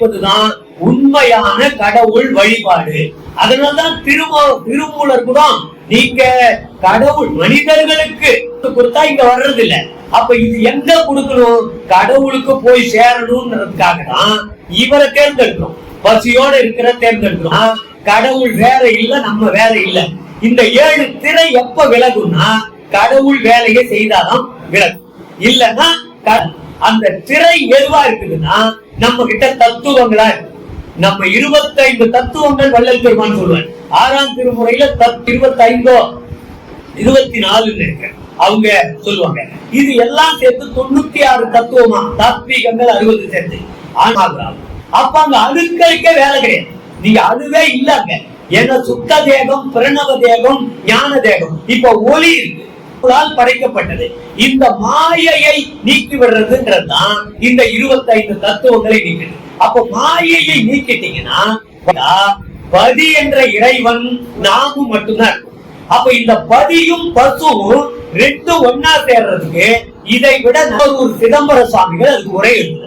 வைப்பதுதான் உண்மையான கடவுள் வழிபாடு. அதனால்தான் திருமூலர் கூட நீங்க கடவுள் மனிதர்களுக்கு கொடுத்தா இங்க வர்றது இல்ல, அப்ப இது எங்க கொடுக்கணும், கடவுளுக்கு போய் சேரணும்ன்றதுக்காக தான் இவரை தேர்ந்தெடுக்கணும். பசியோட இருக்கிற தேர்ந்தெடுக்கணும். கடவுள் வேற இல்ல, நம்ம வேற இல்ல. இந்த 7 திரை எப்ப விலகும்னா கடவுள் வேலையை செய்தாதான் விலகும். இல்லன்னா அந்த திரை எதுவா இருக்குதுன்னா நம்ம கிட்ட தத்துவங்களா இருக்கு. நம்ம 25 தத்துவங்கள் வள்ளல் பெருமான் சொல்லுவார். 6ஆம் திருமுறையில 25 24 இருக்கு அவங்க சொல்லுவாங்க. இது எல்லாம் சேர்த்து 96 தத்துவமா, தாத்வீகங்கள் 60 சேர்த்து. அப்ப அங்க அணுக்களுக்கே வேலை கிடையாது. நீங்க அதுவே இல்லங்க. ஏன்னா சுத்த தேகம், பிரணவ தேகம், ஞான தேகம். இப்ப ஒளி இருக்கு, படைக்கப்பட்டது. இந்த மாயையை நீக்கி விடுறதுன்றதுதான் இந்த 25 தத்துவங்களை நீக்குது. அப்ப மாயையை நீக்கிட்டீங்கன்னா பதி என்ற இறைவன் நாமும் மட்டும்தான் இருக்கும். அப்ப இந்த பதியும் பசுவும் 2 ஒன்னா சேர்றதுக்கு இதை விட ஒரு சிதம்பர சுவாமிகள் அதுக்கு உரை எழுதுறார்.